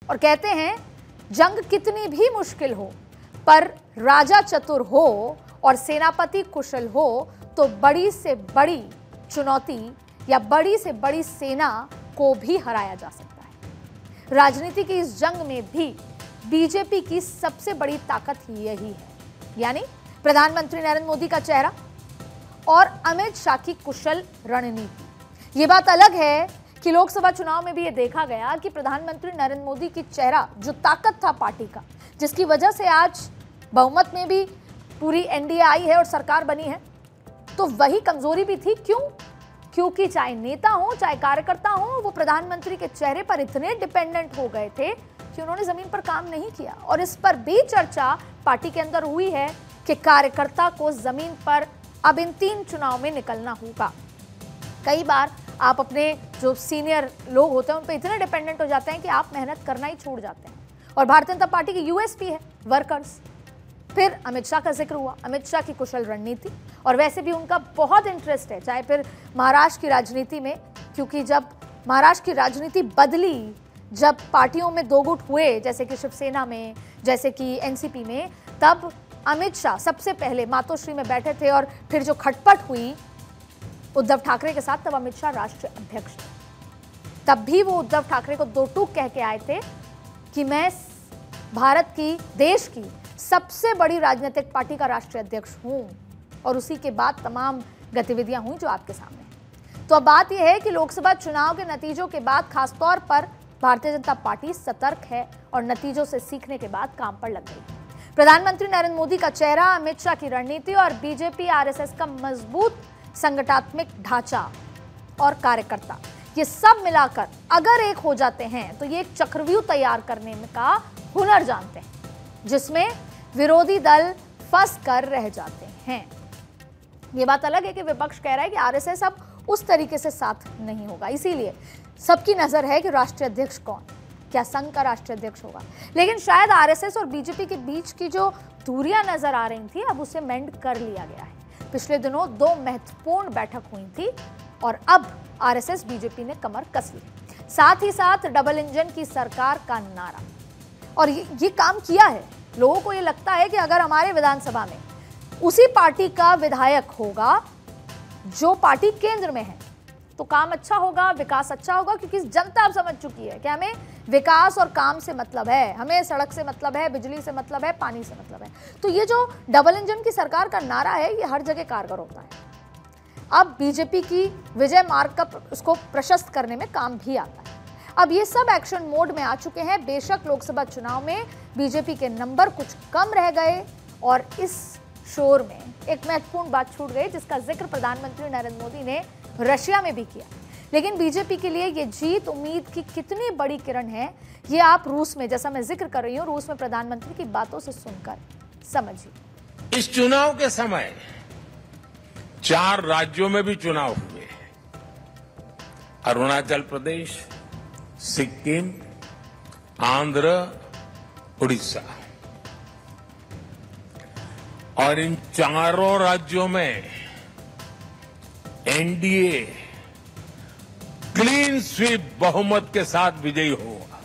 और कहते हैं जंग कितनी भी मुश्किल हो पर राजा चतुर हो और सेनापति कुशल हो तो बड़ी से बड़ी चुनौती या बड़ी से बड़ी सेना को भी हराया जा सकता है। राजनीति की इस जंग में भी बीजेपी की सबसे बड़ी ताकत यही है, यानी प्रधानमंत्री नरेंद्र मोदी का चेहरा और अमित शाह की कुशल रणनीति। ये बात अलग है कि लोकसभा चुनाव में भी ये देखा गया कि प्रधानमंत्री नरेंद्र मोदी की चेहरा, जो ताकत था पार्टी का, जिसकी वजह से आज बहुमत में भी पूरी एनडीए आई है और सरकार बनी है, तो वही कमजोरी भी थी। क्यों? क्योंकि चाहे नेता हो चाहे कार्यकर्ता हो, वो प्रधानमंत्री के चेहरे पर इतने डिपेंडेंट हो गए थे कि उन्होंने जमीन पर काम नहीं किया। और इस पर भी चर्चा पार्टी के अंदर हुई है कि कार्यकर्ता को जमीन पर अब इन 3 चुनाव में निकलना होगा। कई बार आप अपने जो सीनियर लोग होते हैं उन पर इतने डिपेंडेंट हो जाते हैं कि आप मेहनत करना ही छोड़ जाते हैं। और भारतीय जनता पार्टी की यूएसपी है वर्कर्स। फिर अमित शाह का जिक्र हुआ, अमित शाह की कुशल रणनीति, और वैसे भी उनका बहुत इंटरेस्ट है चाहे फिर महाराष्ट्र की राजनीति में, क्योंकि जब महाराष्ट्र की राजनीति बदली, जब पार्टियों में 2 गुट हुए, जैसे कि शिवसेना में, जैसे कि एनसीपी में, तब अमित शाह सबसे पहले मातोश्री में बैठे थे और फिर जो खटपट हुई उद्धव ठाकरे के साथ, तब अमित शाह राष्ट्रीय अध्यक्ष थे। तब भी वो उद्धव ठाकरे को 2 टूक कह के आए थे कि मैं भारत की, देश की सबसे बड़ी राजनीतिक पार्टी का राष्ट्रीय अध्यक्ष हूं। और उसी के बाद तमाम गतिविधियां हुई जो आपके सामने। तो अब बात यह है कि लोकसभा चुनाव के नतीजों के बाद खासतौर पर भारतीय जनता पार्टी सतर्क है और नतीजों से सीखने के बाद काम पर लग गई। प्रधानमंत्री नरेंद्र मोदी का चेहरा, अमित शाह की रणनीति और बीजेपी आरएसएस का मजबूत संगठनात्मक ढांचा और कार्यकर्ता, ये सब मिलाकर अगर एक हो जाते हैं तो ये एक चक्रव्यूह तैयार करने का हुनर जानते हैं, जिसमें विरोधी दल फंस कर रह जाते हैं। ये बात अलग है कि विपक्ष कह रहा है कि आरएसएस अब उस तरीके से साथ नहीं होगा, इसीलिए सबकी नजर है कि राष्ट्रीय अध्यक्ष कौन, क्या संघ का राष्ट्रीय अध्यक्ष होगा। लेकिन शायद आरएसएस और बीजेपी के बीच की जो दूरियां नजर आ रही थी, अब उसे मेंड कर लिया गया है। पिछले दिनों 2 महत्वपूर्ण बैठक हुई थी और अब आरएसएस बीजेपी ने कमर कस ली। साथ ही साथ डबल इंजन की सरकार का नारा, और ये काम किया है। लोगों को ये लगता है कि अगर हमारे विधानसभा में उसी पार्टी का विधायक होगा जो पार्टी केंद्र में है तो काम अच्छा होगा, विकास अच्छा होगा, क्योंकि जनता अब समझ चुकी है कि हमें विकास और काम से मतलब है, हमें सड़क से मतलब है, बिजली से मतलब है, पानी से मतलब है। तो ये जो डबल इंजन की सरकार का नारा है, ये हर जगह कारगर होता है। अब बीजेपी की विजय मार्ग का उसको प्रशस्त करने में काम भी आता है। अब ये सब एक्शन मोड में आ चुके हैं। बेशक लोकसभा चुनाव में बीजेपी के नंबर कुछ कम रह गए और इस शोर में एक महत्वपूर्ण बात छूट गई, जिसका जिक्र प्रधानमंत्री नरेंद्र मोदी ने रशिया में भी किया। लेकिन बीजेपी के लिए ये जीत उम्मीद की कितनी बड़ी किरण है, ये आप रूस में, जैसा मैं जिक्र कर रही हूं, रूस में प्रधानमंत्री की बातों से सुनकर समझिए। इस चुनाव के समय 4 राज्यों में भी चुनाव हुए, अरुणाचल प्रदेश, सिक्किम, आंध्र, उड़ीसा, और इन चारों राज्यों में एनडीए क्लीन स्वीप बहुमत के साथ विजयी हुआ।